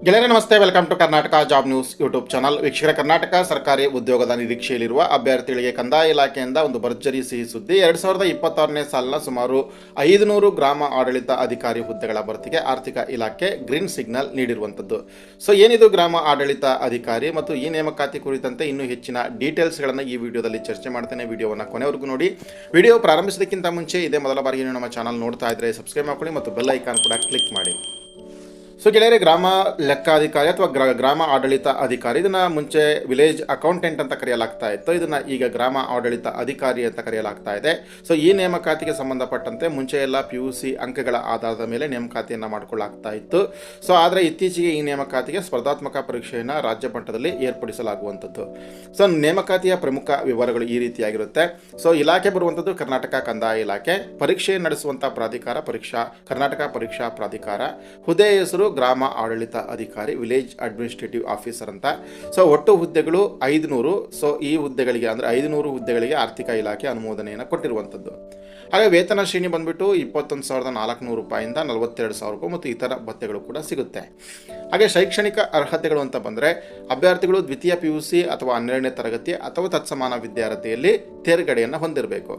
ಗೆಳೆಯರೆ ನಮಸ್ತೆ, welcome to Karnataka job news YouTube channel. ವೀಕ್ಷಕರ, ಕರ್ನಾಟಕ ಸರ್ಕಾರಿ ಉದ್ಯೋಗದ ನಿರೀಕ್ಷೆಯಲ್ಲಿರುವ ಅಭ್ಯರ್ಥಿಗಳಿಗೆ ಕಂದಾಯ ಇಲಾಖೆಯಿಂದ ಒಂದು ಭರ್ಜರಿ ಸಿಹಿ ಸುದ್ದಿ. 2026ನೇ ಸಾಲಿನ ಸುಮಾರು 500 ಗ್ರಾಮ ಆಡಳಿತ ಅಧಿಕಾರಿ ಹುದ್ದೆಗಳ ಭರ್ತಿಗೆ ಆರ್ಥಿಕ ಇಲಾಖೆ ಗ್ರೀನ್ ಸಿಗ್ನಲ್ ನೀಡಿರುವಂಥದ್ದು. ಸೊ ಏನಿದು ಗ್ರಾಮ ಆಡಳಿತ ಅಧಿಕಾರಿ ಮತ್ತು ಈ ನೇಮಕಾತಿ ಕುರಿತಂತೆ ಇನ್ನೂ ಹೆಚ್ಚಿನ ಡೀಟೇಲ್ಸ್ಗಳನ್ನು ಈ ವಿಡಿಯೋದಲ್ಲಿ ಚರ್ಚೆ ಮಾಡ್ತೇನೆ. ವಿಡಿಯೋವನ್ನು ಕೊನೆವರೆಗೂ ನೋಡಿ. ವಿಡಿಯೋ ಪ್ರಾರಂಭಿಸೋದಕ್ಕಿಂತ ಮುಂಚೆ ಇದೇ ಮೊದಲ ಬಾರಿಗೆ ನೀವು ನಮ್ಮ ಚಾನಲ್ ನೋಡ್ತಾ ಇದ್ದರೆ ಸಬ್ಸ್ಕ್ರೈಬ್ ಮಾಡ್ಕೊಳ್ಳಿ ಮತ್ತು ಬೆಲ್ ಐಕಾನ್ ಕೂಡ ಕ್ಲಿಕ್ ಮಾಡಿ. ಸೊ ಗೆಳೆಯರೆ, ಗ್ರಾಮ ಲೆಕ್ಕಾಧಿಕಾರಿ ಅಥವಾ ಗ್ರಾಮ ಆಡಳಿತ ಅಧಿಕಾರಿ, ಇದನ್ನು ಮುಂಚೆ ವಿಲೇಜ್ ಅಕೌಂಟೆಂಟ್ ಅಂತ ಕರೆಯಲಾಗ್ತಾ ಇತ್ತು. ಇದನ್ನು ಈಗ ಗ್ರಾಮ ಆಡಳಿತ ಅಧಿಕಾರಿ ಅಂತ ಕರೆಯಲಾಗ್ತಾ ಇದೆ. ಸೊ ಈ ನೇಮಕಾತಿಗೆ ಸಂಬಂಧಪಟ್ಟಂತೆ ಮುಂಚೆ ಎಲ್ಲ PUC ಅಂಕಗಳ ಆಧಾರದ ಮೇಲೆ ನೇಮಕಾತಿಯನ್ನು ಮಾಡಿಕೊಳ್ಳಾಗ್ತಾ ಇತ್ತು. ಸೊ ಆದರೆ ಇತ್ತೀಚೆಗೆ ಈ ನೇಮಕಾತಿಗೆ ಸ್ಪರ್ಧಾತ್ಮಕ ಪರೀಕ್ಷೆಯನ್ನು ರಾಜ್ಯ ಮಟ್ಟದಲ್ಲಿ ಏರ್ಪಡಿಸಲಾಗುವಂಥದ್ದು. ಸೊ ನೇಮಕಾತಿಯ ಪ್ರಮುಖ ವಿವರಗಳು ಈ ರೀತಿಯಾಗಿರುತ್ತೆ. ಸೊ ಇಲಾಖೆ ಬರುವಂಥದ್ದು ಕರ್ನಾಟಕ ಕಂದಾಯ ಇಲಾಖೆ. ಪರೀಕ್ಷೆ ನಡೆಸುವಂಥ ಪ್ರಾಧಿಕಾರ ಕರ್ನಾಟಕ ಪರೀಕ್ಷಾ ಪ್ರಾಧಿಕಾರ. ಹುದ್ದೆ ಹೆಸರು ಗ್ರಾಮ ಆಡಳಿತ ಅಧಿಕಾರಿ, ವಿಲೇಜ್ ಅಡ್ಮಿನಿಸ್ಟ್ರೇಟಿವ್ ಆಫೀಸರ್ ಅಂತ. ಸೊ ಒಟ್ಟು ಹುದ್ದೆಗಳು 500. ಸೊ ಈ ಹುದ್ದೆಗಳಿಗೆ ಅಂದರೆ 500 ಹುದ್ದೆಗಳಿಗೆ ಆರ್ಥಿಕ ಇಲಾಖೆ ಅನುಮೋದನೆಯನ್ನು ಕೊಟ್ಟಿರುವಂಥದ್ದು. ಹಾಗೆ ವೇತನ ಶ್ರೇಣಿ ಬಂದ್ಬಿಟ್ಟು 21,400 ರೂಪಾಯಿಂದ 42,000 ರೂಪಾಯಿ ಮತ್ತು ಇತರ ಭತ್ಯೆಗಳು ಕೂಡ ಸಿಗುತ್ತೆ. ಹಾಗೆ ಶೈಕ್ಷಣಿಕ ಅರ್ಹತೆಗಳು ಅಂತ ಬಂದರೆ ಅಭ್ಯರ್ಥಿಗಳು ದ್ವಿತೀಯ PUC ಅಥವಾ 12ನೇ ತರಗತಿ ಅಥವಾ ತತ್ಸಮಾನ ವಿದ್ಯಾರ್ಥಿಯಲ್ಲಿ ತೇರ್ಗಡೆಯನ್ನು ಹೊಂದಿರಬೇಕು.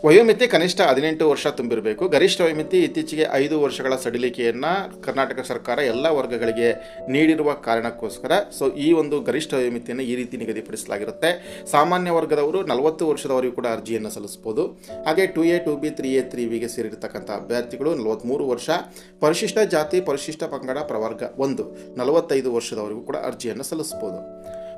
ವಯೋಮಿತಿ ಕನಿಷ್ಠ 18 ವರ್ಷ ತುಂಬಿರಬೇಕು. ಗರಿಷ್ಠ ವಯೋಮಿತಿ ಇತ್ತೀಚೆಗೆ 5 ವರ್ಷಗಳ ಸಡಿಲಿಕೆಯನ್ನು ಕರ್ನಾಟಕ ಸರ್ಕಾರ ಎಲ್ಲ ವರ್ಗಗಳಿಗೆ ನೀಡಿರುವ ಕಾರಣಕ್ಕೋಸ್ಕರ ಸೊ ಈ ಒಂದು ಗರಿಷ್ಠ ವಯೋಮಿತಿಯನ್ನು ಈ ರೀತಿ ನಿಗದಿಪಡಿಸಲಾಗಿರುತ್ತೆ. ಸಾಮಾನ್ಯ ವರ್ಗದವರು 40 ವರ್ಷದವರೆಗೂ ಕೂಡ ಅರ್ಜಿಯನ್ನು ಸಲ್ಲಿಸಬಹುದು. ಹಾಗೆ 2A 2B 3A 3Bಗೆ ಸೇರಿರ್ತಕ್ಕಂಥ ಅಭ್ಯರ್ಥಿಗಳು 43 ವರ್ಷ, ಪರಿಶಿಷ್ಟ ಜಾತಿ ಪರಿಶಿಷ್ಟ ಪಂಗಡ ಪ್ರವರ್ಗ 1 45 ವರ್ಷದವರೆಗೂ ಕೂಡ ಅರ್ಜಿಯನ್ನು ಸಲ್ಲಿಸಬಹುದು.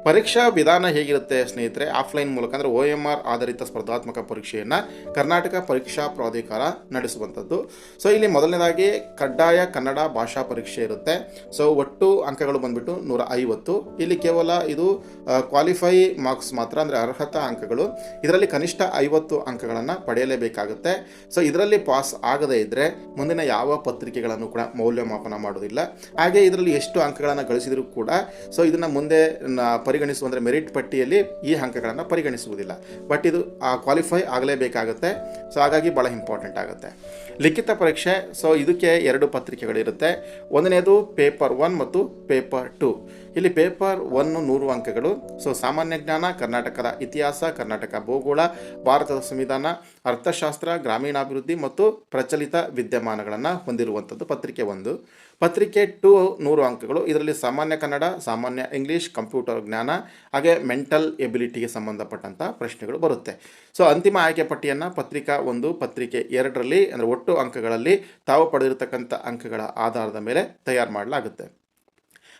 ಪರೀಕ್ಷಾ ವಿಧಾನ ಹೇಗಿರುತ್ತೆ ಸ್ನೇಹಿತರೆ? ಆಫ್ಲೈನ್ ಮೂಲಕ ಅಂದರೆ OMR ಆಧಾರಿತ ಸ್ಪರ್ಧಾತ್ಮಕ ಪರೀಕ್ಷೆಯನ್ನು ಕರ್ನಾಟಕ ಪರೀಕ್ಷಾ ಪ್ರಾಧಿಕಾರ ನಡೆಸುವಂಥದ್ದು. ಸೊ ಇಲ್ಲಿ ಮೊದಲನೇದಾಗಿ ಕಡ್ಡಾಯ ಕನ್ನಡ ಭಾಷಾ ಪರೀಕ್ಷೆ ಇರುತ್ತೆ. ಸೊ ಒಟ್ಟು ಅಂಕಗಳು ಬಂದ್ಬಿಟ್ಟು 150. ಇಲ್ಲಿ ಕೇವಲ ಇದು ಕ್ವಾಲಿಫೈ ಮಾರ್ಕ್ಸ್ ಮಾತ್ರ, ಅಂದರೆ ಅರ್ಹತಾ ಅಂಕಗಳು. ಇದರಲ್ಲಿ ಕನಿಷ್ಠ 50 ಅಂಕಗಳನ್ನು ಪಡೆಯಲೇಬೇಕಾಗುತ್ತೆ. ಸೊ ಇದರಲ್ಲಿ ಪಾಸ್ ಆಗದೇ ಇದ್ದರೆ ಮುಂದಿನ ಯಾವ ಪತ್ರಿಕೆಗಳನ್ನು ಕೂಡ ಮೌಲ್ಯಮಾಪನ ಮಾಡೋದಿಲ್ಲ. ಹಾಗೆ ಇದರಲ್ಲಿ ಎಷ್ಟು ಅಂಕಗಳನ್ನು ಗಳಿಸಿದರೂ ಕೂಡ ಸೊ ಇದನ್ನು ಮುಂದೆ ಪರಿಗಣಿಸುವ ಮೆರಿಟ್ ಪಟ್ಟಿಯಲ್ಲಿ ಈ ಅಂಕಗಳನ್ನು ಪರಿಗಣಿಸುವುದಿಲ್ಲ. ಬಟ್ ಇದು ಕ್ವಾಲಿಫೈ ಆಗಲೇಬೇಕಾಗುತ್ತೆ. ಸೊ ಹಾಗಾಗಿ ಭಾಳ ಇಂಪಾರ್ಟೆಂಟ್ ಆಗುತ್ತೆ. ಲಿಖಿತ ಪರೀಕ್ಷೆ, ಸೊ ಇದಕ್ಕೆ 2 ಪತ್ರಿಕೆಗಳಿರುತ್ತೆ. ಒಂದನೇದು ಪೇಪರ್ 1 ಮತ್ತು ಪೇಪರ್ 2. ಇಲ್ಲಿ ಪೇಪರ್ 1 100 ಅಂಕಗಳು. ಸೊ ಸಾಮಾನ್ಯ ಜ್ಞಾನ, ಕರ್ನಾಟಕದ ಇತಿಹಾಸ, ಕರ್ನಾಟಕ ಭೂಗೋಳ, ಭಾರತದ ಸಂವಿಧಾನ, ಅರ್ಥಶಾಸ್ತ್ರ, ಗ್ರಾಮೀಣಾಭಿವೃದ್ಧಿ ಮತ್ತು ಪ್ರಚಲಿತ ವಿದ್ಯಮಾನಗಳನ್ನು ಹೊಂದಿರುವಂಥದ್ದು ಪತ್ರಿಕೆ 1. ಪತ್ರಿಕೆ 2 100 ಅಂಕಗಳು. ಇದರಲ್ಲಿ ಸಾಮಾನ್ಯ ಕನ್ನಡ, ಸಾಮಾನ್ಯ ಇಂಗ್ಲೀಷ್, ಕಂಪ್ಯೂಟರ್ ಜ್ಞಾನ ಹಾಗೆ ಮೆಂಟಲ್ ಎಬಿಲಿಟಿಗೆ ಸಂಬಂಧಪಟ್ಟಂಥ ಪ್ರಶ್ನೆಗಳು ಬರುತ್ತೆ. ಸೊ ಅಂತಿಮ ಆಯ್ಕೆ ಪಟ್ಟಿಯನ್ನು ಪತ್ರಿಕಾ 1 ಪತ್ರಿಕೆ 2ರಲ್ಲಿ ಅಂದರೆ ಒಟ್ಟು ಅಂಕಗಳಲ್ಲಿ ತಾವು ಪಡೆದಿರತಕ್ಕಂಥ ಅಂಕಗಳ ಆಧಾರದ ಮೇಲೆ ತಯಾರು ಮಾಡಲಾಗುತ್ತೆ.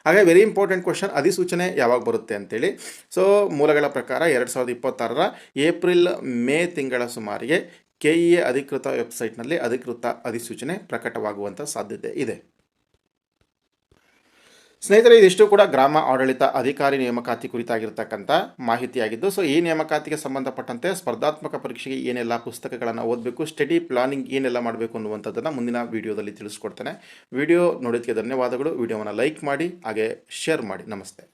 ಹಾಗೆ ವೆರಿ ಇಂಪಾರ್ಟೆಂಟ್ ಕ್ವಶನ್, ಅಧಿಸೂಚನೆ ಯಾವಾಗ ಬರುತ್ತೆ ಅಂತೇಳಿ. ಸೊ ಮೂಲಗಳ ಪ್ರಕಾರ 2026ರ ಏಪ್ರಿಲ್ ಮೇ ತಿಂಗಳ ಸುಮಾರಿಗೆ KEA ಅಧಿಕೃತ ವೆಬ್ಸೈಟ್ನಲ್ಲಿ ಅಧಿಕೃತ ಅಧಿಸೂಚನೆ ಪ್ರಕಟವಾಗುವಂಥ ಸಾಧ್ಯತೆ ಇದೆ. ಸ್ನೇಹಿತರೆ, ಇದಿಷ್ಟು ಕೂಡ ಗ್ರಾಮ ಆಡಳಿತ ಅಧಿಕಾರಿ ನೇಮಕಾತಿ ಕುರಿತಾಗಿರ್ತಕ್ಕಂಥ ಮಾಹಿತಿಯಾಗಿದ್ದು, ಸೊ ಈ ನೇಮಕಾತಿಗೆ ಸಂಬಂಧಪಟ್ಟಂತೆ ಸ್ಪರ್ಧಾತ್ಮಕ ಪರೀಕ್ಷೆಗೆ ಏನೆಲ್ಲ ಪುಸ್ತಕಗಳನ್ನು ಓದಬೇಕು, ಸ್ಟಡಿ ಪ್ಲಾನಿಂಗ್ ಏನೆಲ್ಲ ಮಾಡಬೇಕು ಅನ್ನುವಂಥದ್ದನ್ನು ಮುಂದಿನ ವಿಡಿಯೋದಲ್ಲಿ ತಿಳಿಸ್ಕೊಡ್ತೇನೆ. ವಿಡಿಯೋ ನೋಡೋದಕ್ಕೆ ಧನ್ಯವಾದಗಳು. ವಿಡಿಯೋವನ್ನು ಲೈಕ್ ಮಾಡಿ ಹಾಗೆ ಶೇರ್ ಮಾಡಿ. ನಮಸ್ತೆ.